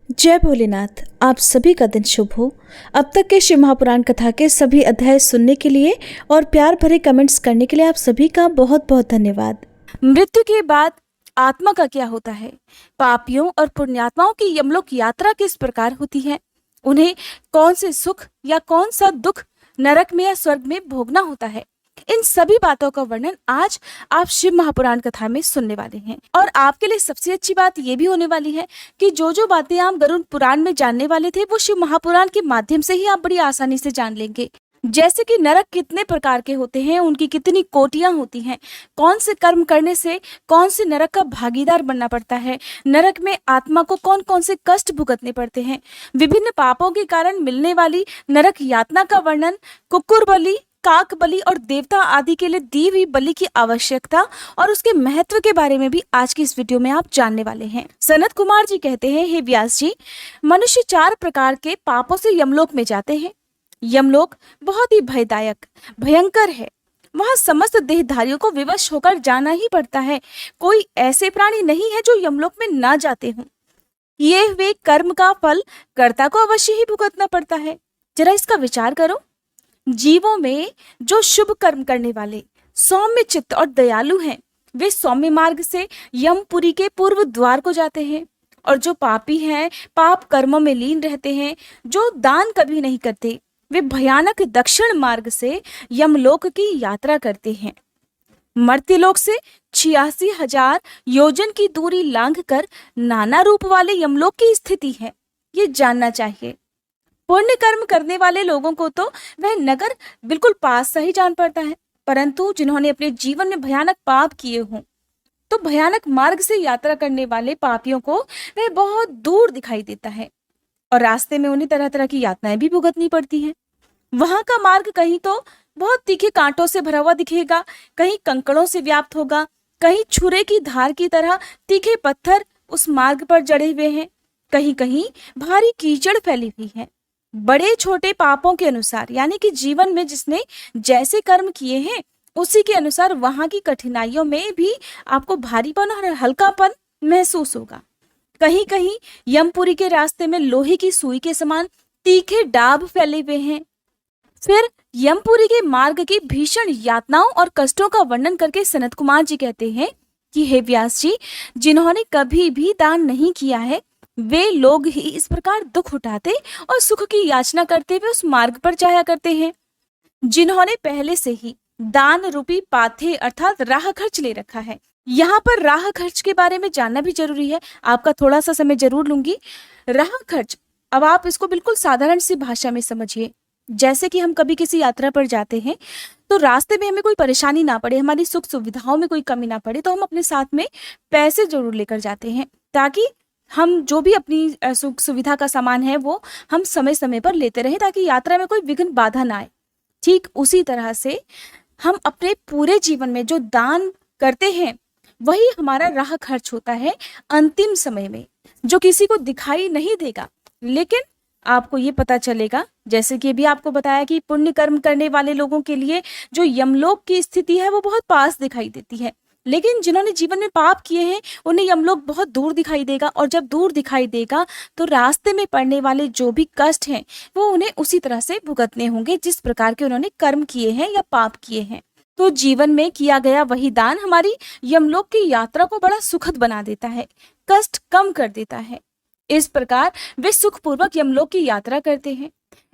जय भोलेनाथ। आप सभी का दिन शुभ हो। अब तक के शिव महापुराण कथा के सभी अध्याय सुनने के लिए और प्यार भरे कमेंट्स करने के लिए आप सभी का बहुत बहुत धन्यवाद। मृत्यु के बाद आत्मा का क्या होता है? पापियों और पुण्यात्माओं की यमलोक यात्रा किस प्रकार होती है? उन्हें कौन से सुख या कौन सा दुख नरक में या स्वर्ग में भोगना होता है? इन सभी बातों का वर्णन आज आप शिव महापुराण कथा में सुनने वाले हैं। और आपके लिए सबसे अच्छी बात यह भी होने वाली है कि जो जो बातें आप गरुड़ पुराण में जानने वाले थे वो शिव महापुराण के माध्यम से ही आप बड़ी आसानी से जान लेंगे। जैसे कि नरक कितने प्रकार के होते हैं, उनकी कितनी कोटियां होती हैं, कौन से कर्म करने से कौन से नरक का भागीदार बनना पड़ता है, नरक में आत्मा को कौन कौन से कष्ट भुगतने पड़ते हैं, विभिन्न पापों के कारण मिलने वाली नरक यातना का वर्णन, कुकुर बलि, काक बलि और देवता आदि के लिए दी हुई बलि की आवश्यकता और उसके महत्व के बारे में भी आज की इस वीडियो में आप जानने वाले हैं। सनत कुमार जी कहते हैं, हे व्यास जी, मनुष्य 4 प्रकार के पापों से यमलोक में जाते हैं। यमलोक बहुत ही भयदायक, भयंकर है। वहां समस्त देहधारियों को विवश होकर जाना ही पड़ता है। कोई ऐसे प्राणी नहीं है जो यमलोक में ना जाते हों। ये वे कर्म का फल कर्ता को अवश्य ही भुगतना पड़ता है। जरा इसका विचार करो। जीवों में जो शुभ कर्म करने वाले सौम्य चित्त और दयालु हैं, वे सौम्य मार्ग से यमपुरी के पूर्व द्वार को जाते हैं। और जो पापी हैं, पाप कर्मों में लीन रहते हैं, जो दान कभी नहीं करते, वे भयानक दक्षिण मार्ग से यमलोक की यात्रा करते हैं। मर्त्यलोक से 86,000 योजन की दूरी लांघकर नाना रूप वाले यमलोक की स्थिति है, ये जानना चाहिए। पुण्य कर्म करने वाले लोगों को तो वह नगर बिल्कुल पास सा ही जान पड़ता है, परंतु जिन्होंने अपने जीवन में भयानक पाप किए हों, तो भयानक मार्ग से यात्रा करने वाले पापियों को वह बहुत दूर दिखाई देता है और रास्ते में उन्हें तरह तरह की यातनाएं भी भुगतनी पड़ती हैं। वहां का मार्ग कहीं तो बहुत तीखे कांटों से भरा हुआ दिखेगा, कहीं कंकड़ों से व्याप्त होगा, कहीं छुरे की धार की तरह तीखे पत्थर उस मार्ग पर जड़े हुए हैं, कहीं कहीं भारी कीचड़ फैली हुई है। बड़े छोटे पापों के अनुसार, यानी कि जीवन में जिसने जैसे कर्म किए हैं उसी के अनुसार वहां की कठिनाइयों में भी आपको भारीपन और हल्कापन महसूस होगा। कहीं कहीं यमपुरी के रास्ते में लोहे की सुई के समान तीखे डाब फैले हुए हैं। फिर यमपुरी के मार्ग की भीषण यातनाओं और कष्टों का वर्णन करके सनत कुमार जी कहते हैं कि हे व्यास जी, जिन्होंने कभी भी दान नहीं किया है वे लोग ही इस प्रकार दुख उठाते और सुख की याचना करते हुए उस मार्ग पर जाया करते हैं। जिन्होंने पहले से ही दान रूपी पाथे अर्थात राह खर्च ले रखा है। यहाँ पर राह खर्च के बारे में जानना भी जरूरी है, आपका थोड़ा सा समय जरूर लूंगी। राह खर्च, अब आप इसको बिल्कुल साधारण सी भाषा में समझिए। जैसे कि हम कभी किसी यात्रा पर जाते हैं तो रास्ते में हमें कोई परेशानी ना पड़े, हमारी सुख सुविधाओं में कोई कमी ना पड़े, तो हम अपने साथ में पैसे जरूर लेकर जाते हैं ताकि हम जो भी अपनी सुख सुविधा का सामान है वो हम समय समय पर लेते रहें, ताकि यात्रा में कोई विघ्न बाधा ना आए। ठीक उसी तरह से हम अपने पूरे जीवन में जो दान करते हैं वही हमारा राह खर्च होता है अंतिम समय में, जो किसी को दिखाई नहीं देगा, लेकिन आपको ये पता चलेगा। जैसे कि अभी आपको बताया कि पुण्य कर्म करने वाले लोगों के लिए जो यमलोक की स्थिति है वो बहुत पास दिखाई देती है, लेकिन जिन्होंने जीवन में पाप किए हैं उन्हें यमलोक बहुत दूर दिखाई देगा। और जब दूर दिखाई देगा तो रास्ते में पड़ने वाले जो भी कष्ट हैं वो उन्हें उसी तरह से भुगतने होंगे जिस प्रकार के उन्होंने कर्म किए हैं या पाप किए हैं। तो जीवन में किया गया वही दान हमारी यमलोक की यात्रा को बड़ा सुखद बना देता है, कष्ट कम कर देता है। इस प्रकार वे सुखपूर्वक यमलोक की यात्रा करते हैं।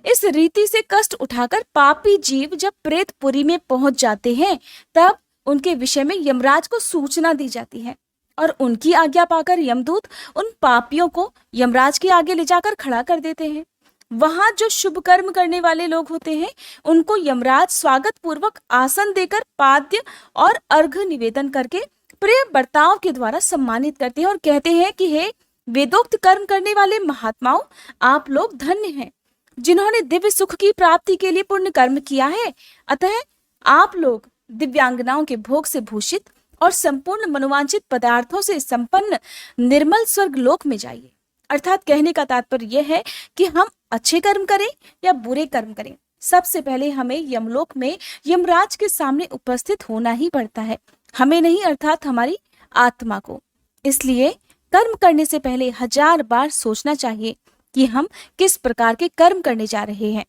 इस रीति से कष्ट उठाकर पापी जीव जब प्रेतपुरी में पहुंच जाते हैं तब उनके विषय में यमराज को सूचना दी जाती है और उनकी आज्ञा पाकर यमदूत उन पापियों को यमराज के आगे ले जाकर खड़ा कर देते हैं। वहां जो शुभ कर्म करने वाले लोग होते हैं उनको यमराज स्वागत पूर्वक आसन देकर पाद्य और अर्घ्य निवेदन करके प्रिय बर्ताव के द्वारा सम्मानित करते हैं और कहते हैं कि हे वेदोक्त कर्म करने वाले महात्माओं, आप लोग धन्य हैं जिन्होंने दिव्य सुख की प्राप्ति के लिए पुण्य कर्म किया है। अतः आप लोग दिव्यांगनाओं के भोग से भूषित और संपूर्ण मनोवांछित पदार्थों से संपन्न निर्मल स्वर्ग लोक में जाइए। अर्थात कहने का तात्पर्य यह है कि हम अच्छे कर्म करें या बुरे कर्म करें, सबसे पहले हमें यमलोक में यमराज के सामने उपस्थित होना ही पड़ता है, हमें नहीं अर्थात हमारी आत्मा को। इसलिए कर्म करने से पहले 1000 बार सोचना चाहिए कि हम किस प्रकार के कर्म करने जा रहे हैं।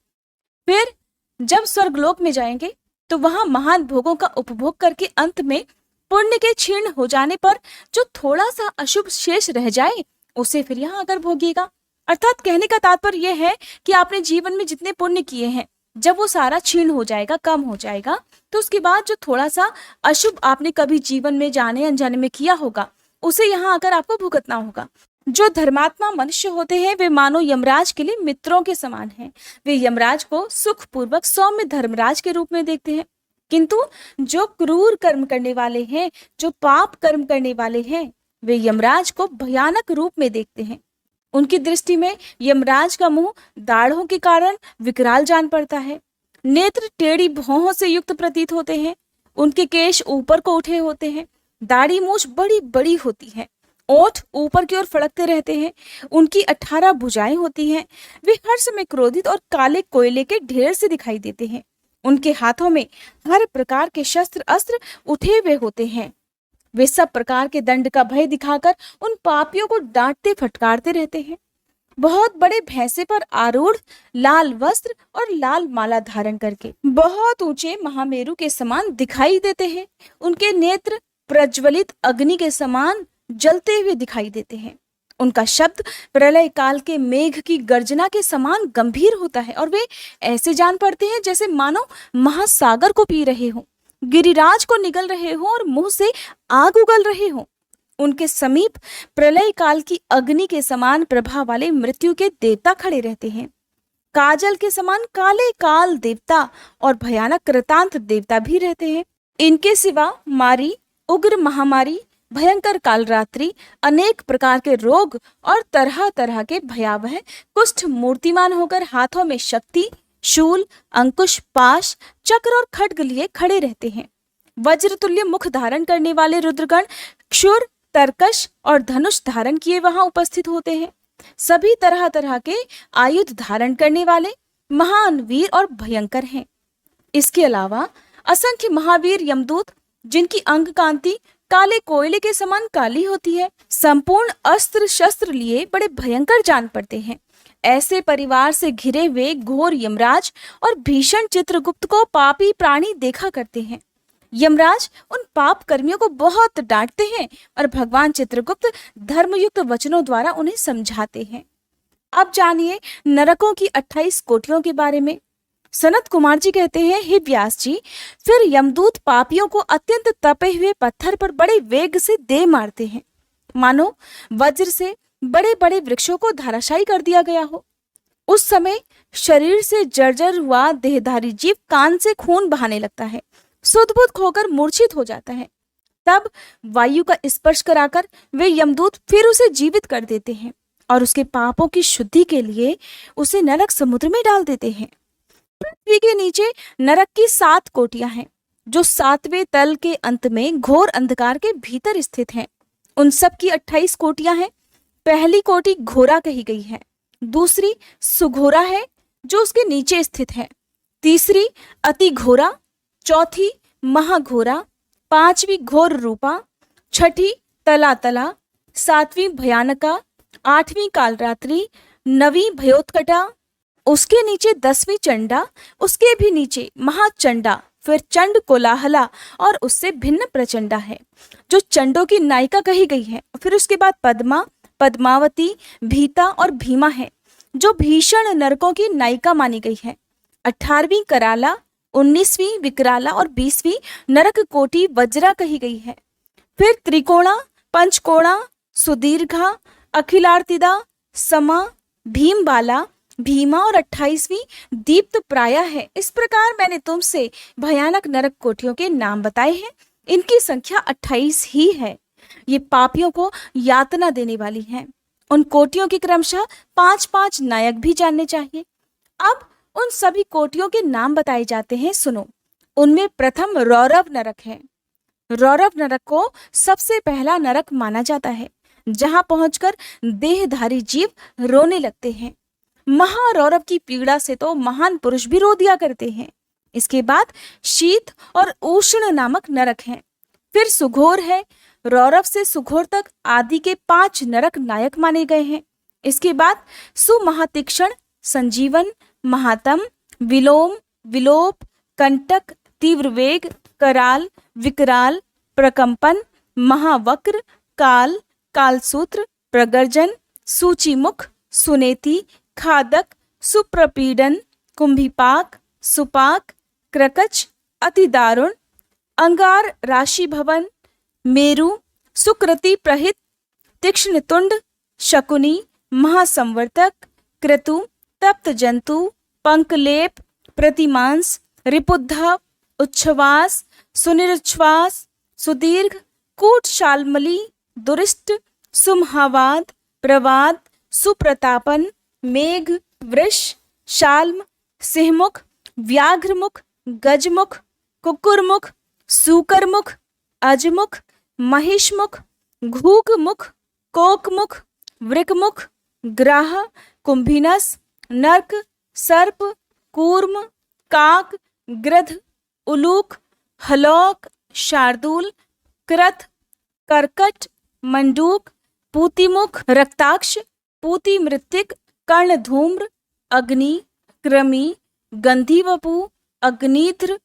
फिर जब स्वर्गलोक में जाएंगे तो वहां महान भोगों का उपभोग करके अंत में पुण्य के क्षीण हो जाने पर जो थोड़ा सा अशुभ शेष रह जाए उसे फिर यहाँ आकर भोगिएगा। अर्थात कहने का तात्पर्य यह है कि आपने जीवन में जितने पुण्य किए हैं, जब वो सारा क्षीण हो जाएगा, कम हो जाएगा, तो उसके बाद जो थोड़ा सा अशुभ आपने कभी जीवन में जाने अनजाने में किया होगा उसे यहाँ आकर आपको भुगतना होगा। जो धर्मात्मा मनुष्य होते हैं वे मानो यमराज के लिए मित्रों के समान हैं। वे यमराज को सुखपूर्वक सौम्य धर्मराज के रूप में देखते हैं, किंतु जो क्रूर कर्म करने वाले हैं, जो पाप कर्म करने वाले हैं, वे यमराज को भयानक रूप में देखते हैं। उनकी दृष्टि में यमराज का मुंह दाढ़ों के कारण विकराल जान पड़ता है। नेत्र टेढ़ी भौहों से युक्त प्रतीत होते हैं। उनके केश ऊपर को उठे होते हैं। दाढ़ी मूछ बड़ी बड़ी होती है। ओठ ऊपर की ओर फड़कते रहते हैं। उनकी 18 भुजाएं होती हैं। वे हर समय क्रोधित और काले कोयले के ढेर से दिखाई देते हैं। उनके हाथों में हर प्रकार के शस्त्र अस्त्र उठे हुए होते हैं। वे सब प्रकार के दंड का भय दिखाकर उन पापियों को डांटते फटकारते रहते हैं। बहुत बड़े भैंसे पर आरूढ़, लाल वस्त्र और लाल माला धारण करके बहुत ऊंचे महामेरु के समान दिखाई देते हैं। उनके नेत्र प्रज्वलित अग्नि के समान जलते हुए दिखाई देते हैं। उनका शब्द प्रलय काल के मेघ की गर्जना के समान गंभीर होता है और वे ऐसे जान पड़ते हैं जैसे मानो महासागर को पी रहे हों, गिरिराज को निगल रहे हों और मुंह से आग उगल रहे हों। उनके समीप प्रलय काल की अग्नि के समान प्रभा वाले मृत्यु के देवता खड़े रहते हैं। काजल के समान काले काल देवता और भयानक कृतांत देवता भी रहते हैं। इनके सिवा मारी, उग्र महामारी, भयंकर कालरात्रि, अनेक प्रकार के रोग और तरह तरह के भयावह कुष्ठ मूर्तिमान होकर हाथों में शक्ति, शूल, अंकुश, पाश, चक्र और खड्ग लिए खड़े रहते हैं। वज्रतुल्य मुख धारण करने वाले रुद्रगण क्षुर, तरकश और धनुष धारण किए वहां उपस्थित होते हैं। सभी तरह तरह के आयुध धारण करने वाले महान वीर और भयंकर हैं। इसके अलावा असंख्य महावीर यमदूत, जिनकी अंग कांति काले कोयले के समान काली होती है, संपूर्ण अस्त्र शस्त्र लिए बड़े भयंकर जान पड़ते हैं। ऐसे परिवार से घिरे हुए घोर यमराज और भीषण चित्रगुप्त को पापी प्राणी देखा करते हैं। यमराज उन पाप कर्मियों को बहुत डांटते हैं और भगवान चित्रगुप्त धर्मयुक्त वचनों द्वारा उन्हें समझाते हैं। अब जानिए नरकों की 28 कोटियों के बारे में। सनत कुमार जी कहते हैं, हे व्यास जी, फिर यमदूत पापियों को अत्यंत तपे हुए पत्थर पर बड़े वेग से दे मारते हैं, मानो वज्र से बड़े बड़े वृक्षों को धराशायी कर दिया गया हो। उस समय शरीर से जर्जर हुआ देहधारी जीव कान से खून बहाने लगता है, सुध-बुध खोकर मूर्छित हो जाता है। तब वायु का स्पर्श कराकर वे यमदूत फिर उसे जीवित कर देते हैं और उसके पापों की शुद्धि के लिए उसे नरक समुद्र में डाल देते हैं। पृथ्वी के नीचे नरक की 7 कोटियां हैं, जो 7वें तल के अंत में घोर अंधकार के भीतर स्थित हैं। उन सब की 28 कोटियां हैं। पहली कोटि घोरा कही गई है, दूसरी सुघोरा है जो उसके नीचे स्थित है, तीसरी अति घोरा, चौथी महाघोरा, 5वीं घोर रूपा, 6ठी तला, 7वीं भयानका, 8वीं कालरात्रि, 9वीं भयोत्कटा, उसके नीचे 10वीं चंडा, उसके भी नीचे महाचंडा, फिर चंड कोलाहला और उससे भिन्न प्रचंडा है जो चंडों की नायिका कही गई है। फिर उसके बाद पद्मा, पद्मावती, भीता और भीमा है जो भीषण नरकों की नायिका मानी गई है। 18वीं कराला, 19वीं विकराला और 20वीं नरक कोटि वज्रा कही गई है। फिर त्रिकोणा, पंचकोणा, सुदीर्घा, अखिलार्तिदा, समा, भीमबाला, भीमा और 28वीं दीप्त प्राया है। इस प्रकार मैंने तुमसे भयानक नरक कोटियों के नाम बताए हैं। इनकी संख्या 28 ही है। ये पापियों को यातना देने वाली हैं। उन कोटियों के क्रमशः 5-5 नायक भी जानने चाहिए। अब उन सभी कोटियों के नाम बताए जाते हैं, सुनो। उनमें प्रथम रौरव नरक है। रौरव नरक को सबसे पहला नरक माना जाता है, जहां पहुंचकर देहधारी जीव रोने लगते हैं। महारौरव की पीड़ा से तो महान पुरुष भी रो दिया करते हैं। इसके बाद शीत और उष्ण नामक नरक हैं। फिर सुघोर है, रौरव से सुघोर तक आदि के 5 नरक नायक माने गए हैं। इसके बाद सुमहातीक्ष्ण, संजीवन, महातम, विलोम, विलोप, कंटक, तीव्र वेग, कराल, विकराल, प्रकंपन, महावक्र, काल, कालसूत्र, प्रगर्जन, सूचीमुख, सुनेति, खादक, सुप्रपीडन, कुंभिपाक, सुपाक, क्रकच, अति दारुण, अंगार, राशि भवन, मेरु, सुकृति प्रहित, तीक्ष्ण तुंड, शकुनी, महासंवर्तक, क्रतु, तप्त जंतु, पंकलेप, प्रतिमांस, रिपुद्धा, उच्छ्वास, सुनिर्च्छ्वास, सुदीर्घ, कूट शालमली, दुरिष्ट, सुमहावाद, प्रवाद, सुप्रतापन, मेघ, वृष, शाल्म, सिंहमुख, व्याघ्रमुख, गजमुख, कुकुरमुख, सूकरमुख, अजमुख, महिषमुख, घूकमुख, कोकमुख, वृकमुख, ग्राह, कुंभिनस, नर्क, सर्प, कूर्म, काक, गृध, उलूक, हलौक, शार्दूल, कृत, कर्कट, मंडूक, पूतिमुख, रक्ताक्ष, पूति मृत्तिक, कर्णधूम्र, अग्नि, कृमि, गंधीवपु, अग्नित्र,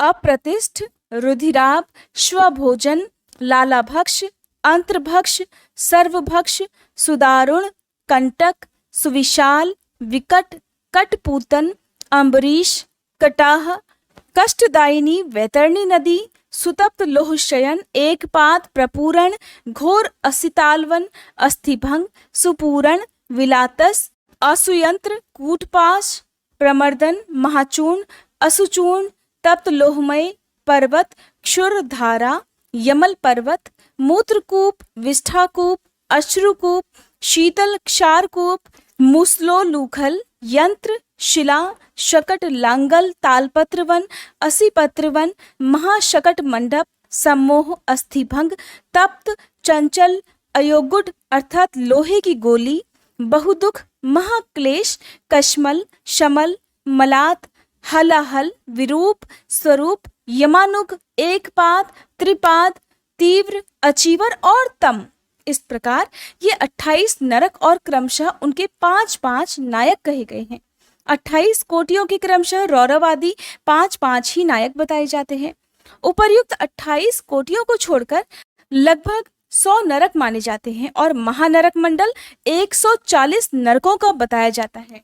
अप्रतिष्ठ, रुधिराभ, स्वभोजन, लालाभक्ष, अंत्रभक्ष, सर्वभक्ष, सुदारुण, कंटक, सुविशाल, विकट, कटपूतन, अम्बरीश, कटाह, कष्टदायिनी, वैतरणी नदी, सुतप्त लोहशयन, एकपात, प्रपूरण, घोर असितालवन, अस्थिभंग, सुपूरण, विलातस, असुयंत्र, कूटपाश, प्रमर्दन, महाचूर्ण, असुचूर्ण, तप्त लोहमय पर्वत, क्षुर धारा, यमल पर्वत, मूत्रकूप, विष्ठाकूप, अश्रुकूप, शीतल क्षारकूप, मूसलोलूखल, यंत्र, शिला, शकट, लांगल, तालपत्रवन, असिपत्रवन, महाशकट मंडप, सम्मोह, अस्थिभंग, तप्त, चंचल, अयोगुड अर्थात लोहे की गोली, बहुदुख, महाक्लेश, कश्मल, शमल, मलात, हलाहल, विरूप, स्वरूप, यमानुग, एकपाद, त्रिपाद, तीव्र, अचीवर और तम। इस प्रकार ये 28 नरक और क्रमशः उनके 5-5 नायक कहे गए हैं। 28 कोटियों के क्रमशः रौरव आदि 5-5 ही नायक बताए जाते हैं। उपर्युक्त 28 कोटियों को छोड़कर लगभग 100 नरक माने जाते हैं और महानरक मंडल 140 नरकों का बताया जाता है।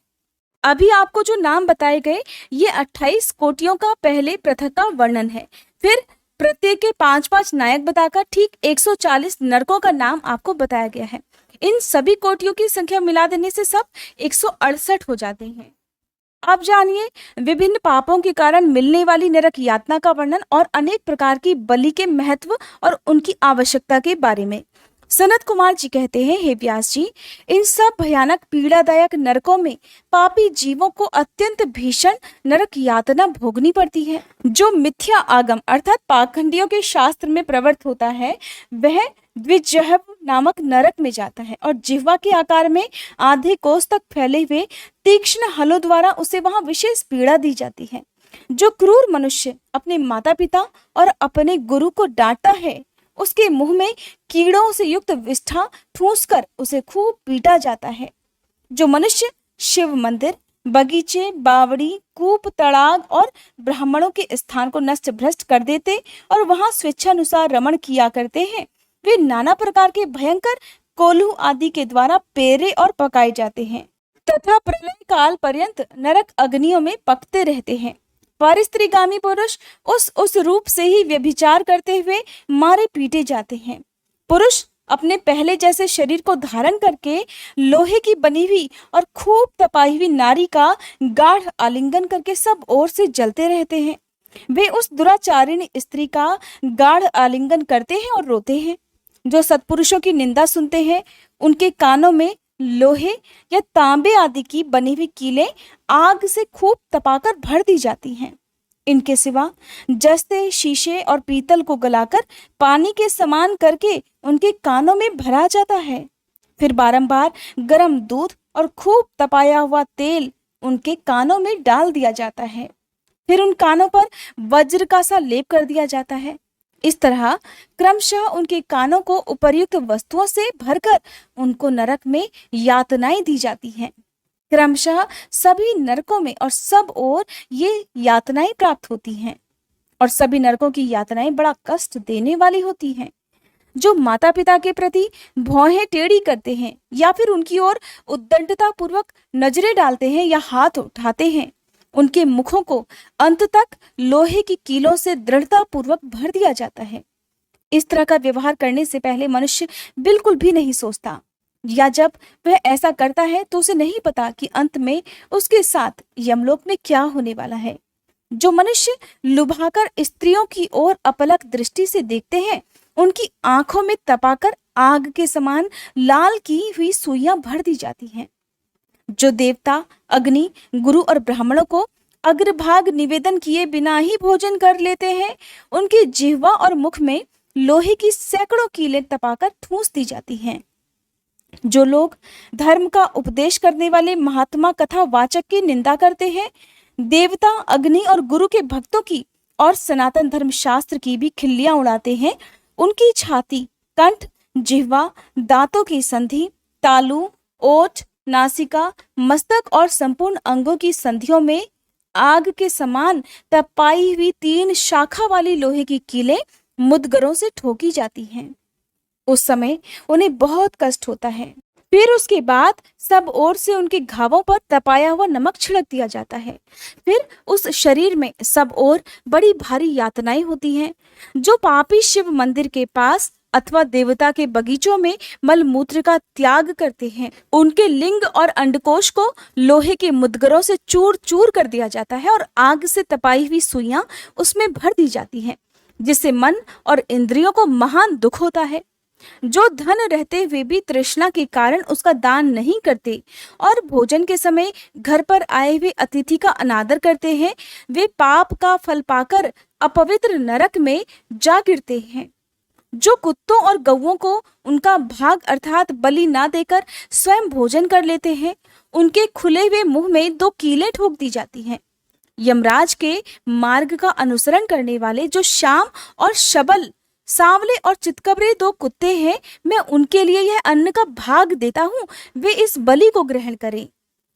अभी आपको जो नाम बताए गए ये 28 कोटियों का पहले पृथक का वर्णन है, फिर प्रत्येक के 5-5 नायक बताकर ठीक 140 नरकों का नाम आपको बताया गया है। इन सभी कोटियों की संख्या मिला देने से सब 168 हो जाते हैं। अब जानिए विभिन्न पापों के कारण मिलने वाली नरक यातना का वर्णन और अनेक प्रकार की बलि के महत्व और उनकी आवश्यकता के बारे में। सनत कुमार जी कहते हैं, हे व्यास जी, इन सब भयानक पीड़ादायक नरकों में पापी जीवों को अत्यंत भीषण नरक यातना भोगनी पड़ती है। जो मिथ्या आगम अर्थात पाखंडियों के शास्त्र में प्रवृत्त होता है वह द्विजहव नामक नरक में जाता है और जिह्वा के आकार में आधे कोस तक फैले हुए तीक्ष्ण हलों द्वारा उसे वहां विशेष पीड़ा दी जाती है। जो क्रूर मनुष्य अपने माता पिता और अपने गुरु को डांटता है उसके मुंह में कीड़ों से युक्त विष्ठा ठूंसकर उसे खूब पीटा जाता है। जो मनुष्य शिव मंदिर, बगीचे, बावड़ी, कूप, तड़ाग और ब्राह्मणों के स्थान को नष्ट भ्रष्ट कर देते और वहां स्वेच्छानुसार रमण किया करते हैं, वे नाना प्रकार के भयंकर कोल्हू आदि के द्वारा पेरे और पकाए जाते हैं तथा प्रलय काल पर्यंत नरक अग्नियों में पकते रहते हैं। परस्त्रीगामी पुरुष उस रूप से ही व्यभिचार करते हुए मारे पीटे जाते हैं। पुरुष अपने पहले जैसे शरीर को धारण करके लोहे की बनी हुई और खूब तपाई हुई नारी का गाढ़ आलिंगन करके सब ओर से जलते रहते हैं। वे उस दुराचारिणी स्त्री का गाढ़ आलिंगन करते हैं और रोते हैं। जो सत्पुरुषों की निंदा सुनते हैं उनके कानों में लोहे या तांबे आदि की बनी हुई कीलें आग से खूब तपाकर भर दी जाती हैं। इनके सिवा जस्ते, शीशे और पीतल को गलाकर पानी के समान करके उनके कानों में भरा जाता है। फिर बारंबार गर्म दूध और खूब तपाया हुआ तेल उनके कानों में डाल दिया जाता है। फिर उन कानों पर वज्र का सा लेप कर दिया जाता है। इस तरह क्रमशः उनके कानों को उपर्युक्त वस्तुओं से भरकर उनको नरक में यातनाएं दी जाती हैं। क्रमशः सभी नरकों में और सब ओर ये यातनाएं प्राप्त होती हैं, और सभी नरकों की यातनाएं बड़ा कष्ट देने वाली होती हैं। जो माता पिता के प्रति भौहें टेढ़ी करते हैं या फिर उनकी ओर उद्दंडता पूर्वक नजरें डालते हैं या हाथ उठाते हैं, उनके मुखों को अंत तक लोहे की कीलों से दृढ़ता पूर्वक भर दिया जाता है। इस तरह का व्यवहार करने से पहले मनुष्य बिल्कुल भी नहीं सोचता, या जब वह ऐसा करता है तो उसे नहीं पता कि अंत में उसके साथ यमलोक में क्या होने वाला है। जो मनुष्य लुभाकर स्त्रियों की ओर अपलक दृष्टि से देखते हैं, उनकी आंखों में तपाकर आग के समान लाल की हुई सुइयां भर दी जाती हैं। जो देवता, अग्नि, गुरु और ब्राह्मणों को अग्रभाग निवेदन किए बिना ही भोजन कर लेते हैं, उनकी जिह्वा और मुख में लोहे की सैकड़ों कीलें तपाकर ठूंस दी जाती हैं। जो लोग धर्म का उपदेश करने वाले महात्मा कथा वाचक की निंदा करते हैं, देवता, अग्नि और गुरु के भक्तों की और सनातन धर्म शास्त्र की भी खिल्लियां उड़ाते हैं, उनकी छाती, कंठ, जिह्वा, दांतों की संधि, तालू, ओठ, नासिका, मस्तक और संपूर्ण अंगों की संधियों में आग के समान तपाई हुई 3 शाखा वाली लोहे की कीलें मुद्गरों से ठोकी जाती हैं। उस समय उन्हें बहुत कष्ट होता है। फिर उसके बाद सब ओर से उनके घावों पर तपाया हुआ नमक छिड़क दिया जाता है। फिर उस शरीर में सब ओर बड़ी भारी यातनाएं होती हैं। जो पापी शिव मंदिर के पास अथवा देवता के बगीचों में मलमूत्र का त्याग करते हैं, उनके लिंग और अंडकोश को लोहे के मुद्गरों से चूर चूर कर दिया जाता है और आग से तपाई हुई सुइयां उसमें भर दी जाती हैं, जिससे मन और इंद्रियों को महान दुख होता है। जो धन रहते हुए भी तृष्णा के कारण उसका दान नहीं करते और भोजन के समय घर पर आए हुए अतिथि का अनादर करते हैं, वे पाप का फल पाकर अपवित्र नरक में जा गिरते हैं। जो कुत्तों और गौओं को उनका भाग अर्थात बलि ना देकर स्वयं भोजन कर लेते हैं, उनके खुले हुए मुंह में 2 कीलें ठोक दी जाती हैं। यमराज के मार्ग का अनुसरण करने वाले जो श्याम और शबल, सांवले और चितकबरे 2 कुत्ते हैं, मैं उनके लिए यह अन्न का भाग देता हूँ, वे इस बलि को ग्रहण करें।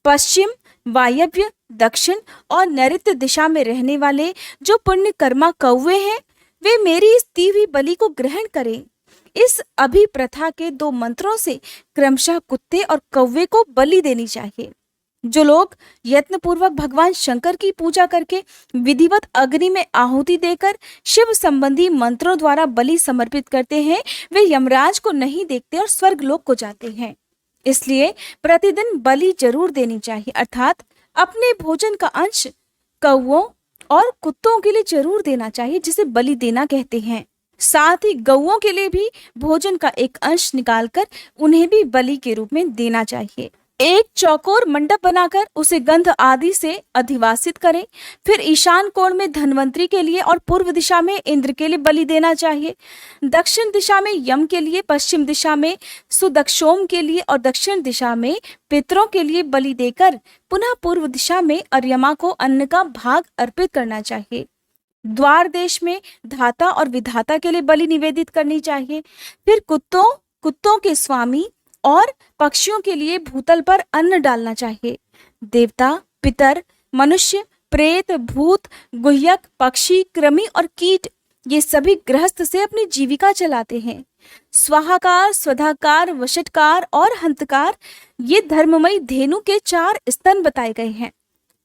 पश्चिम, वायव्य, दक्षिण और नैऋत्य दिशा में रहने वाले जो पुण्य कर्मा कौवे हैं, वे मेरी इस दी हुई बलि को ग्रहण करें। इस अभिप्रथा के 2 मंत्रों से क्रमशः कुत्ते और कौवे को बलि देनी चाहिए। जो लोग यत्नपूर्वक भगवान शंकर की पूजा करके विधिवत अग्नि में आहुति देकर शिव संबंधी मंत्रों द्वारा बलि समर्पित करते हैं, वे यमराज को नहीं देखते और स्वर्ग लोक को जाते हैं। इसलिए प्रतिदिन बलि जरूर देनी चाहिए, अर्थात अपने भोजन का अंश कौवों और कुत्तों के लिए जरूर देना चाहिए, जिसे बलि देना कहते हैं। साथ ही गौओं के लिए भी भोजन का एक अंश निकालकर उन्हें भी बलि के रूप में देना चाहिए। एक चौकोर मंडप बनाकर उसे गंध आदि से अधिवासित करें। फिर ईशान कोण में धन्वंतरी के लिए और पूर्व दिशा में इंद्र के लिए बलि देना चाहिए। दक्षिण दिशा में यम के लिए, पश्चिम दिशा में सुदक्षोम के लिए और दक्षिण दिशा में पितरों के लिए बलि देकर पुनः पूर्व दिशा में अर्यमा को अन्न का भाग अर्पित करना चाहिए। द्वार देश में धाता और विधाता के लिए बलि निवेदित करनी चाहिए। फिर कुत्तों के स्वामी और पक्षियों के लिए भूतल पर अन्न डालना चाहिए। देवता, पितर, मनुष्य, प्रेत, भूत, गुह्यक, पक्षी, कृमि और कीट, ये सभी गृहस्थ से अपनी जीविका चलाते हैं। स्वाहाकार, स्वधाकार, वशटकार और हंतकार, ये धर्ममयी धेनु के 4 स्तन बताए गए हैं।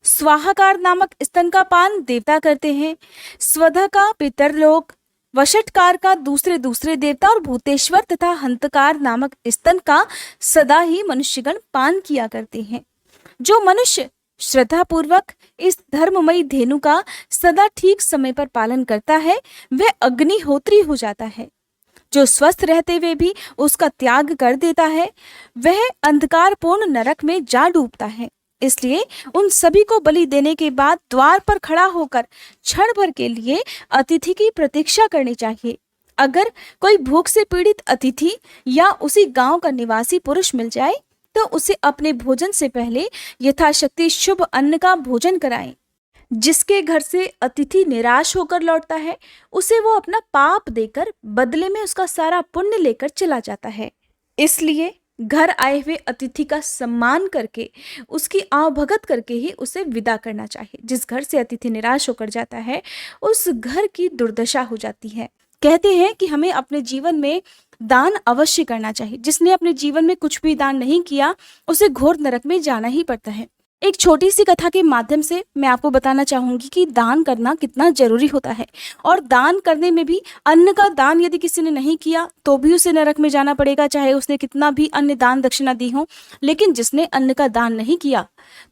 स्वाहाकार नामक स्तन का पान देवता करते हैं, स्वधा का पितर लोग, वशटकार का दूसरे देवता और भूतेश्वर तथा हंतकार नामक स्तन का सदा ही मनुष्यगण पान किया करते हैं। जो मनुष्य श्रद्धा पूर्वक इस धर्ममयी धेनु का सदा ठीक समय पर पालन करता है, वह अग्निहोत्री हो जाता है। जो स्वस्थ रहते हुए भी उसका त्याग कर देता है, वह अंधकारपूर्ण नरक में जा डूबता है। इसलिए उन सभी को बलि देने के बाद द्वार पर खड़ा होकर क्षण भर के लिए अतिथि की प्रतीक्षा करनी चाहिए। अगर कोई भूख से पीड़ित अतिथि या उसी गांव का निवासी पुरुष मिल जाए तो उसे अपने भोजन से पहले यथाशक्ति शुभ अन्न का भोजन कराएं। जिसके घर से अतिथि निराश होकर लौटता है, उसे वो अपना पाप देकर बदले में उसका सारा पुण्य लेकर चला जाता है। इसलिए घर आए हुए अतिथि का सम्मान करके, उसकी आवभगत करके ही उसे विदा करना चाहिए। जिस घर से अतिथि निराश होकर जाता है, उस घर की दुर्दशा हो जाती है। कहते हैं कि हमें अपने जीवन में दान अवश्य करना चाहिए। जिसने अपने जीवन में कुछ भी दान नहीं किया, उसे घोर नरक में जाना ही पड़ता है। एक छोटी सी कथा के माध्यम से मैं आपको बताना चाहूंगी कि दान करना कितना जरूरी होता है। और दान करने में भी, अन्न का दान यदि किसी ने नहीं किया तो भी उसे नरक में जाना पड़ेगा, चाहे उसने कितना भी अन्य दान दक्षिणा दी हो। लेकिन जिसने अन्न का दान नहीं किया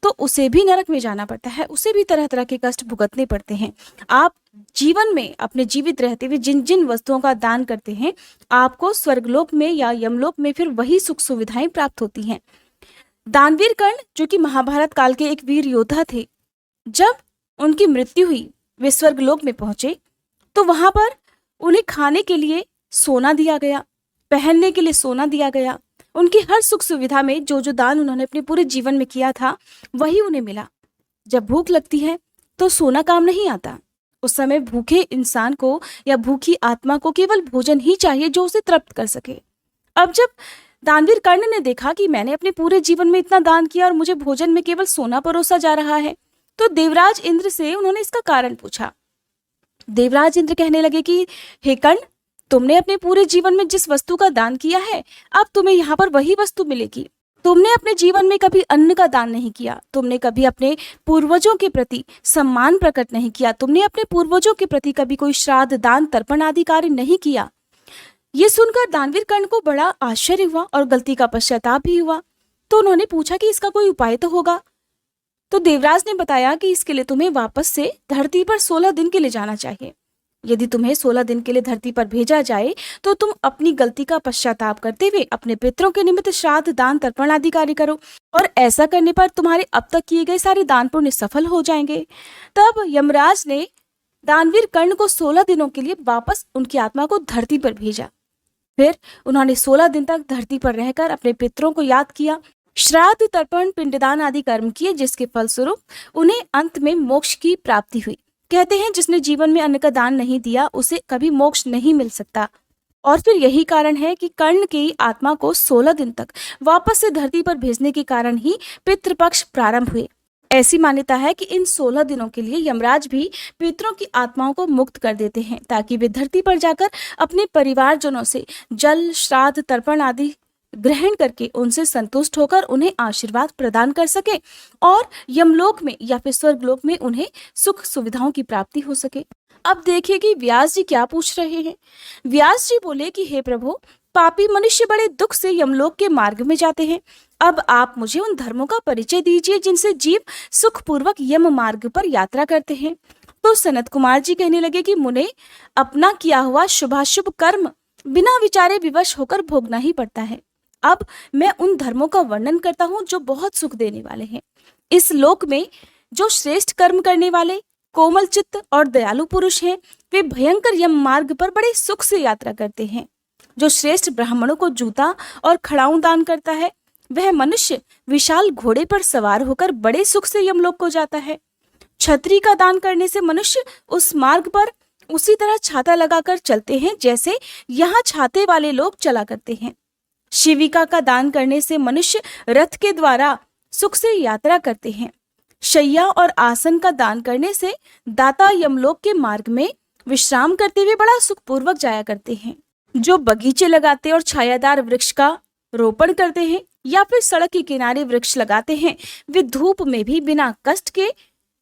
तो उसे भी नरक में जाना पड़ता है, उसे भी तरह तरह के कष्ट भुगतने पड़ते हैं। आप जीवन में अपने जीवित रहते हुए जिन जिन वस्तुओं का दान करते हैं, आपको स्वर्गलोक में या यमलोक में फिर वही सुख सुविधाएं प्राप्त होती हैं। दानवीर कर्ण, जो कि महाभारत काल के एक वीर योद्धा थे, जब उनकी मृत्यु हुई, वे स्वर्गलोक में पहुंचे तो वहां पर उन्हें खाने के लिए सोना दिया गया, पहनने के लिए सोना दिया गया। उनकी हर सुख सुविधा में जो जो दान उन्होंने अपने पूरे जीवन में किया था, वही उन्हें मिला। जब भूख लगती है तो सोना काम नहीं आता। उस समय भूखे इंसान को या भूखी आत्मा को केवल भोजन ही चाहिए जो उसे तृप्त कर सके। अब जब दानवीर कर्ण ने देखा कि मैंने अपने पूरे जीवन में इतना दान किया और मुझे भोजन में केवल सोना परोसा जा रहा है, तो देवराज इंद्र से उन्होंने इसका कारण पूछा। देवराज इंद्र कहने लगे कि हे कर्ण, तुमने अपने पूरे जीवन में जिस वस्तु का दान किया है, अब तुम्हें यहाँ पर वही वस्तु मिलेगी। तुमने अपने जीवन में कभी अन्न का दान नहीं किया, तुमने कभी अपने पूर्वजों के प्रति सम्मान प्रकट नहीं किया, तुमने अपने पूर्वजों के प्रति कभी कोई श्राद्ध, दान, तर्पण आदि कार्य नहीं किया। ये सुनकर दानवीर कर्ण को बड़ा आश्चर्य हुआ और गलती का पश्चाताप भी हुआ। तो उन्होंने पूछा कि इसका कोई उपाय तो होगा। तो देवराज ने बताया कि इसके लिए तुम्हें वापस से धरती पर 16 दिन के लिए जाना चाहिए। यदि तुम्हें 16 दिन के लिए धरती पर भेजा जाए तो तुम अपनी गलती का पश्चाताप करते हुए अपने पितरों के निमित्त श्राद्ध, दान, तर्पण आदि कार्य करो, और ऐसा करने पर तुम्हारे अब तक किए गए सारे दान पुण्य सफल हो जाएंगे। तब यमराज ने दानवीर कर्ण को 16 दिनों के लिए वापस उनकी आत्मा को धरती पर भेजा। फिर उन्होंने 16 दिन तक धरती पर रहकर अपने पितरों को याद किया, श्राद्ध, तर्पण, पिंडदान आदि कर्म किए, जिसके फलस्वरूप उन्हें अंत में मोक्ष की प्राप्ति हुई। कहते हैं जिसने जीवन में अन्न का दान नहीं दिया, उसे कभी मोक्ष नहीं मिल सकता। और फिर यही कारण है कि कर्ण की आत्मा को 16 दिन तक वापस से धरती पर भेजने के कारण ही पितृपक्ष प्रारंभ हुए। ऐसी मान्यता है कि इन 16 दिनों के लिए यमराज भी पितरों की आत्माओं को मुक्त कर देते हैं, ताकि वे धरती पर जाकर अपने परिवारजनों से जल, श्राद्ध, तर्पण आदि ग्रहण करके उनसे संतुष्ट होकर उन्हें आशीर्वाद प्रदान कर सके और यमलोक में या फिर स्वर्गलोक में उन्हें सुख सुविधाओं की प्राप्ति हो सके। अब देखिए कि व्यास जी क्या पूछ रहे हैं। व्यास जी बोले कि हे प्रभु, पापी मनुष्य बड़े दुख से यमलोक के मार्ग में जाते हैं। अब आप मुझे उन धर्मों का परिचय दीजिए जिनसे जीव सुखपूर्वक यम मार्ग पर यात्रा करते हैं। तो सनत कुमार जी कहने लगे कि मुने, अपना किया हुआ शुभाशुभ कर्म बिना विचारे विवश होकर भोगना ही पड़ता है। अब मैं उन धर्मों का वर्णन करता हूँ जो बहुत सुख देने वाले हैं। इस लोक में जो श्रेष्ठ कर्म करने वाले, कोमल चित्त और दयालु पुरुष हैं, वे भयंकर यम मार्ग पर बड़े सुख से यात्रा करते हैं। जो श्रेष्ठ ब्राह्मणों को जूता और खड़ाऊं दान करता है, वह मनुष्य विशाल घोड़े पर सवार होकर बड़े सुख से यमलोक को जाता है। छतरी का दान करने से मनुष्य उस मार्ग पर उसी तरह छाता लगाकर चलते हैं जैसे यहाँ छाते वाले लोग चला करते हैं। शिविका का दान करने से मनुष्य रथ के द्वारा सुख से यात्रा करते हैं। शैया और आसन का दान करने से दाता यमलोक के मार्ग में विश्राम करते हुए बड़ा सुखपूर्वक जाया करते हैं। जो बगीचे लगाते और छायादार वृक्ष का रोपण करते हैं या फिर सड़क के किनारे वृक्ष लगाते हैं, वे धूप में भी बिना कष्ट के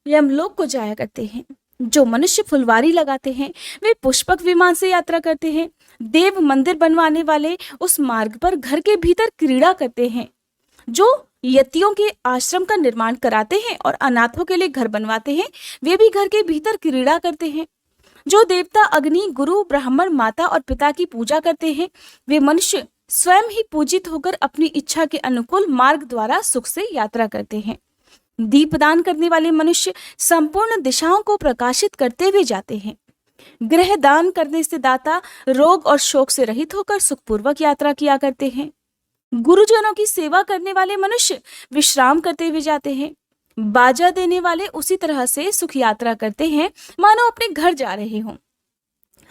यमलोक को जाया करते हैं। जो मनुष्य फुलवारी लगाते हैं, वे पुष्पक विमान से यात्रा करते हैं। देव मंदिर बनवाने वाले उस मार्ग पर घर के भीतर क्रीड़ा करते हैं। जो यतियों के आश्रम का निर्माण कराते हैं और अनाथों के लिए घर बनवाते हैं, वे भी घर के भीतर क्रीड़ा करते हैं। जो देवता अग्नि, गुरु, ब्राह्मण, माता और पिता की पूजा करते हैं, वे मनुष्य स्वयं ही पूजित होकर अपनी इच्छा के अनुकूल मार्ग द्वारा सुख से यात्रा करते हैं। दीपदान करने वाले मनुष्य संपूर्ण दिशाओं को प्रकाशित करते हुए जाते हैं। गृह दान करने से दाता रोग और शोक से रहित होकर सुखपूर्वक यात्रा किया करते हैं। गुरुजनों की सेवा करने वाले मनुष्य विश्राम करते हुए जाते हैं। बाजा देने वाले उसी तरह से सुख यात्रा करते हैं मानो अपने घर जा रहे हों।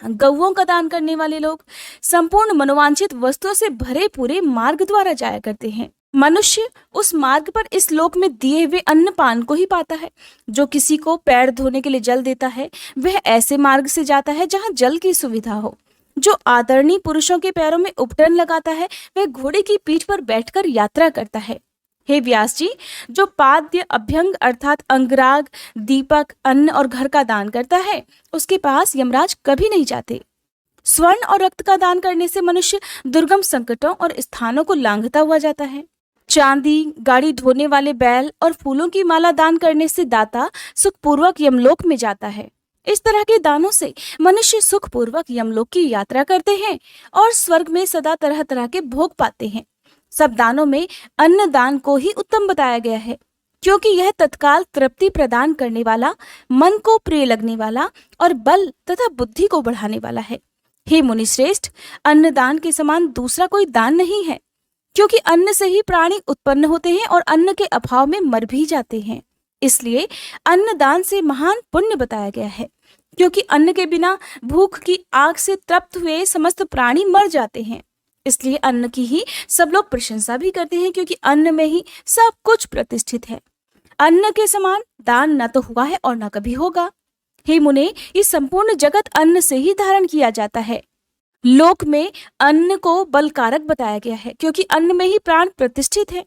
गौओं का दान करने वाले लोग संपूर्ण मनोवांछित वस्तुओं से भरे पूरे मार्ग द्वारा जाया करते हैं। मनुष्य उस मार्ग पर इस लोक में दिए हुए अन्न पान को ही पाता है। जो किसी को पैर धोने के लिए जल देता है वह ऐसे मार्ग से जाता है जहाँ जल की सुविधा हो। जो आदरणीय पुरुषों के पैरों में उपटन लगाता है वह घोड़े की पीठ पर बैठकर यात्रा करता है। हे व्यास जी, जो पाद्य अभ्यंग अर्थात अंगराग, दीपक, अन्न और घर का दान करता है उसके पास यमराज कभी नहीं जाते। स्वर्ण और रक्त का दान करने से मनुष्य दुर्गम संकटों और स्थानों को लांघता हुआ जाता है। चांदी, गाड़ी धोने वाले बैल और फूलों की माला दान करने से दाता सुखपूर्वक यमलोक में जाता है। इस तरह के दानों से मनुष्य सुखपूर्वक यमलोक की यात्रा करते हैं और स्वर्ग में सदा तरह तरह के भोग पाते हैं। सब दानों में अन्न दान को ही उत्तम बताया गया है, क्योंकि यह तत्काल तृप्ति प्रदान करने वाला, मन को प्रिय लगने वाला और बल तथा बुद्धि को बढ़ाने वाला है। हे मुनि श्रेष्ठ, अन्न दान के समान दूसरा कोई दान नहीं है, क्योंकि अन्न से ही प्राणी उत्पन्न होते हैं और अन्न के अभाव में मर भी जाते हैं। इसलिए अन्न दान से महान पुण्य बताया गया है, क्योंकि अन्न के बिना भूख की आग से तृप्त हुए समस्त प्राणी मर जाते हैं। इसलिए अन्न की ही सब लोग प्रशंसा भी करते हैं, क्योंकि अन्न में ही सब कुछ प्रतिष्ठित है। अन्न के समान दान न तो हुआ है और न कभी होगा। हे मुने, ये संपूर्ण जगत अन्न से ही धारण किया जाता है। लोक में अन्न को बलकारक बताया गया है, क्योंकि अन्न में ही प्राण प्रतिष्ठित है।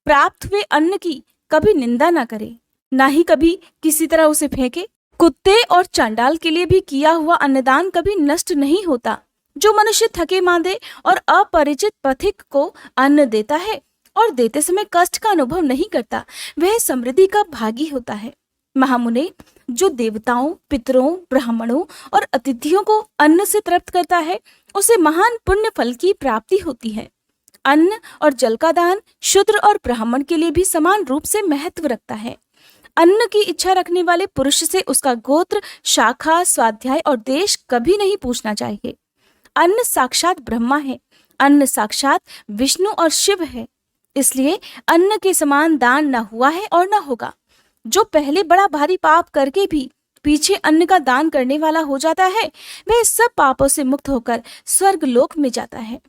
प्राप्त हुए अन्न की कभी निंदा ना करे, ना ही कभी किसी तरह उसे फेंके। कुत्ते और चांडाल के लिए भी किया हुआ अन्नदान कभी नष्ट नहीं होता। जो मनुष्य थके मांदे और अपरिचित पथिक को अन्न देता है और देते समय कष्ट का अनुभव नहीं करता, वह समृद्धि का भागी होता है। महामुने, जो देवताओं, पितरों, ब्राह्मणों और अतिथियों को अन्न से तृप्त करता है उसे महान पुण्य फल की प्राप्ति होती है। अन्न और जल का दान शूद्र और ब्राह्मण के लिए भी समान रूप से महत्व रखता है। अन्न की इच्छा रखने वाले पुरुष से उसका गोत्र, शाखा, स्वाध्याय और देश कभी नहीं पूछना चाहिए। अन्न साक्षात ब्रह्मा है, अन्न साक्षात विष्णु और शिव है। इसलिए अन्न के समान दान न हुआ है और न होगा। जो पहले बड़ा भारी पाप करके भी पीछे अन्न का दान करने वाला हो जाता है वह सब पापों से मुक्त होकर स्वर्ग लोक में जाता है।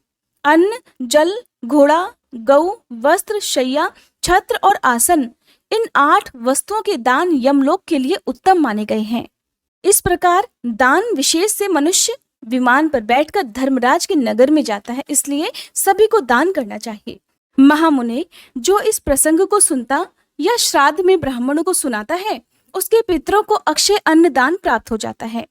अन्न, जल, घोड़ा, गौ, वस्त्र, शैया, छत्र और आसन, इन 8 वस्तुओं के दान यमलोक के लिए उत्तम माने गए हैं। इस प्रकार दान विशेष से मनुष्य विमान पर बैठकर धर्मराज के नगर में जाता है, इसलिए सभी को दान करना चाहिए। महामुने, जो इस प्रसंग को सुनता या श्राद्ध में ब्राह्मणों को सुनाता है उसके पितरों को अक्षय अन्न दान प्राप्त हो जाता है।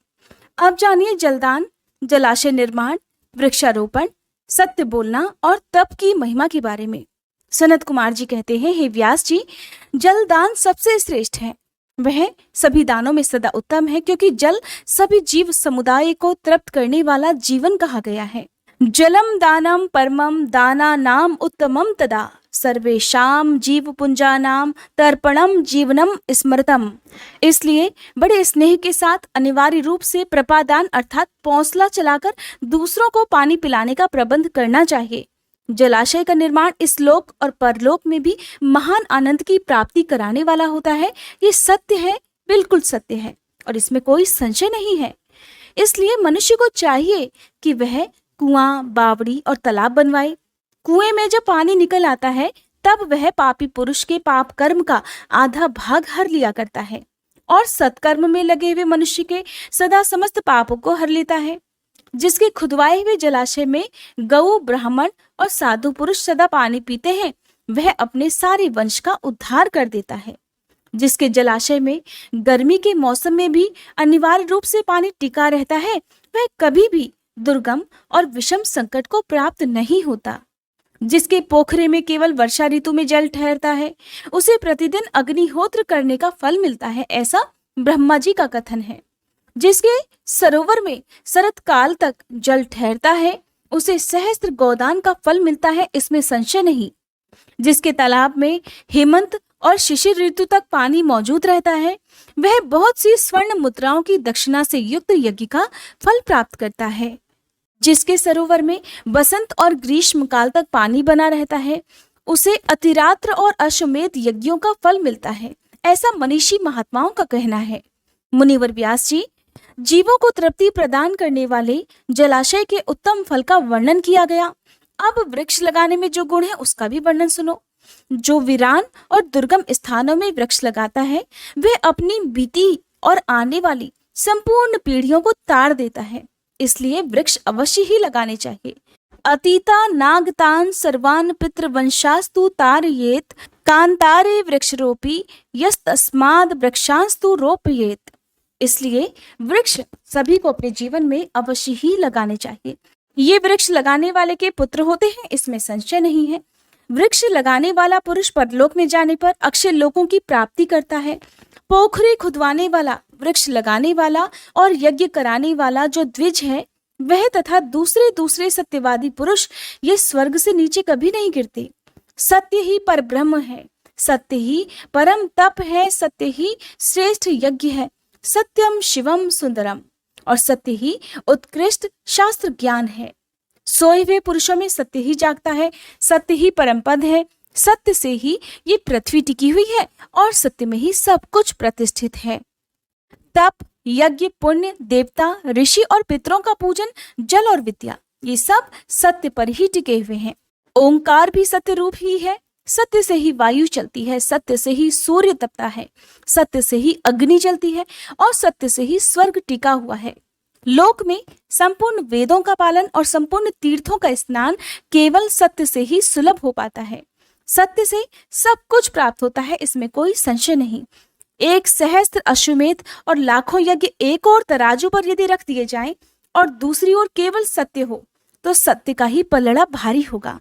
अब जानिए जलदान, जलाशय निर्माण, वृक्षारोपण, सत्य बोलना और तप की महिमा के बारे में। सनत कुमार जी कहते हैं, हे व्यास जी, जलदान सबसे श्रेष्ठ है। वह सभी दानों में सदा उत्तम है, क्योंकि जल सभी जीव समुदाय को तृप्त करने वाला जीवन कहा गया है। जलम दानम परमम दाना नाम उत्तमम तदा सर्वेशाम जीव पुंजानाम तर्पणम जीवनम स्मृतम। इसलिए बड़े स्नेह के साथ अनिवार्य रूप से प्रपादान अर्थात पौंसला चलाकर दूसरों को पानी पिलाने का प्रबंध करना चाहिए। जलाशय का निर्माण इस लोक और परलोक में भी महान आनंद की प्राप्ति कराने वाला होता है। ये सत्य है, बिल्कुल सत्य है और इसमें कोई संशय नहीं है। इसलिए मनुष्य को चाहिए कि वह कुआं, बावड़ी और तालाब बनवाए। कुएं में जब पानी निकल आता है तब वह पापी पुरुष के पाप कर्म का आधा भाग हर लिया करता है और सत्कर्म में लगे हुए मनुष्य के सदा समस्त पापों को हर लेता है। जिसके खुदवाए हुए जलाशय में गौ, ब्राह्मण और साधु पुरुष सदा पानी पीते हैं वह अपने सारे वंश का उद्धार कर देता है। जिसके जलाशय में गर्मी के मौसम में भी अनिवार्य रूप से पानी टिका रहता है वह कभी भी दुर्गम और विषम संकट को प्राप्त नहीं होता। जिसके पोखरे में केवल वर्षा ऋतु में जल ठहरता है उसे प्रतिदिन अग्निहोत्र करने का फल मिलता है, ऐसा ब्रह्मा जी का कथन है। जिसके सरोवर में शरत काल तक जल ठहरता है उसे सहस्त्र गोदान का फल मिलता है, इसमें संशय नहीं। जिसके तालाब में हेमंत और शिशिर ऋतु तक पानी मौजूद रहता है वह बहुत सी स्वर्ण मुद्राओं की दक्षिणा से युक्त यज्ञ का फल प्राप्त करता है। जिसके सरोवर में बसंत और ग्रीष्म काल तक पानी बना रहता है उसे अतिरात्र और अश्वमेध यज्ञों का फल मिलता है, ऐसा मनीषी महात्माओं का कहना है। मुनिवर व्यास जी, जीवों को तृप्ति प्रदान करने वाले जलाशय के उत्तम फल का वर्णन किया गया। अब वृक्ष लगाने में जो गुण है उसका भी वर्णन सुनो। जो वीरान और दुर्गम स्थानों में वृक्ष लगाता है वह अपनी बीती और आने वाली संपूर्ण पीढ़ियों को ताड़ देता है, इसलिए वृक्ष अवश्य ही लगाने चाहिए। अतीता नागतान सर्वान पितृवंशास्तु तारयेत कांतारे वृक्षरोपी यस्तस्माद् वृक्षांस्तु रोपयेत। इसलिए वृक्ष सभी को अपने जीवन में अवश्य ही लगाने चाहिए। ये वृक्ष लगाने वाले के पुत्र होते हैं, इसमें संशय नहीं है। वृक्ष लगाने वाला पुरुष परलोक में जाने पर अक्षय लोकों की प्राप्ति करता है। पोखरी खुदवाने वाला, वृक्ष लगाने वाला और यज्ञ कराने वाला जो द्विज है वह तथा दूसरे सत्यवादी पुरुष ये स्वर्ग से नीचे कभी नहीं गिरते। सत्य ही परब्रह्म है, सत्य ही परम तप है, सत्य ही श्रेष्ठ यज्ञ है, सत्यम शिवम सुंदरम, और सत्य ही उत्कृष्ट शास्त्र ज्ञान है। सोए हुए पुरुषों में सत्य ही जागता है, सत्य ही परम पद है, सत्य से ही ये पृथ्वी टिकी हुई है और सत्य में ही सब कुछ प्रतिष्ठित है। तप, यज्ञ, पुण्य, देवता, ऋषि और पितरों का पूजन, जल और विद्या, ये सब सत्य पर ही टिके हुए हैं। ओंकार भी सत्य रूप ही है। सत्य से ही वायु चलती है, सत्य से ही सूर्य तपता है, सत्य से ही अग्नि जलती है और सत्य से ही स्वर्ग टिका हुआ है। लोक में संपूर्ण वेदों का पालन और संपूर्ण तीर्थों का स्नान केवल सत्य से ही सुलभ हो पाता है। सत्य से सब कुछ प्राप्त होता है, इसमें कोई संशय नहीं। 1 सहस्त्र अश्वमेध और लाखों यज्ञ एक और तराजू पर यदि रख दिए जाएं और दूसरी ओर केवल सत्य हो तो सत्य का ही पलड़ा भारी होगा।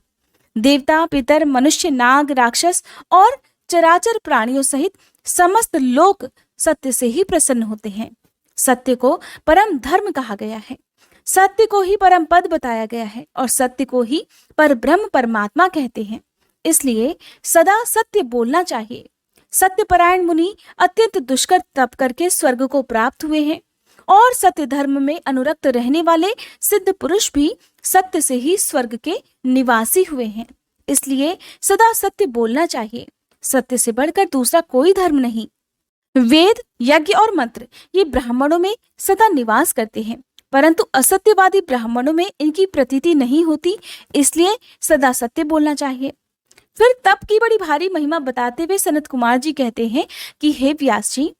देवता, पितर, मनुष्य, नाग, राक्षस और चराचर प्राणियों सहित समस्त लोग सत्य से ही प्रसन्न होते हैं। सत्य को परम धर्म कहा गया है, सत्य को ही परम पद बताया गया है और सत्य को ही परब्रह्म परमात्मा कहते हैं। इसलिए सदा सत्य बोलना चाहिए। सत्यपरायण मुनि अत्यंत दुष्कर तप करके स्वर्ग को प्राप्त हुए हैं और सत्य धर्म में अनुरक्त रहने वाले सिद्ध पुरुष भी सत्य से ही स्वर्ग के निवासी हुए हैं। इसलिए सदा सत्य बोलना चाहिए। सत्य से बढ़कर दूसरा कोई धर्म नहीं। वेद, यज्ञ और मंत्र ये ब्राह्मणों में सदा निवास करते हैं, परंतु असत्यवादी ब्राह्मणों में इनकी प्रतीति नहीं होती, इसलिए सदा सत्य बोलना चाहिए। फिर तप की बड़ी भारी महिमा बताते हुए सनत कुमार जी कहते हैं कि हे व्यास जी,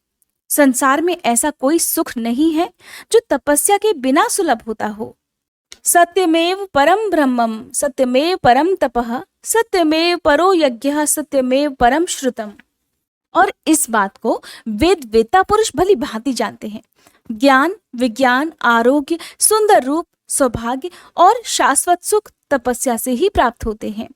संसार में ऐसा कोई सुख नहीं है जो तपस्या के बिना सुलभ होता हो। सत्यमेव परम ब्रह्मम, सत्यमेव परम तपः, सत्यमेव परो यज्ञः, सत्यमेव परम श्रुतम। और इस बात को वेद वेत्ता पुरुष भली भांति जानते हैं। ज्ञान, विज्ञान, आरोग्य, सुंदर रूप, सौभाग्य और शाश्वत सुख तपस्या से ही प्राप्त होते हैं।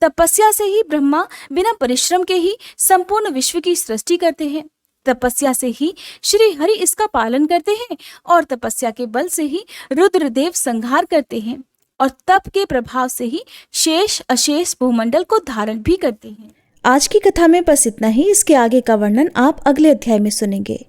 तपस्या से ही ब्रह्मा बिना परिश्रम के ही संपूर्ण विश्व की सृष्टि करते हैं। तपस्या से ही श्री हरि इसका पालन करते हैं और तपस्या के बल से ही रुद्रदेव संहार करते हैं और तप के प्रभाव से ही शेष अशेष भूमंडल को धारण भी करते हैं। आज की कथा में बस इतना ही। इसके आगे का वर्णन आप अगले अध्याय में सुनेंगे।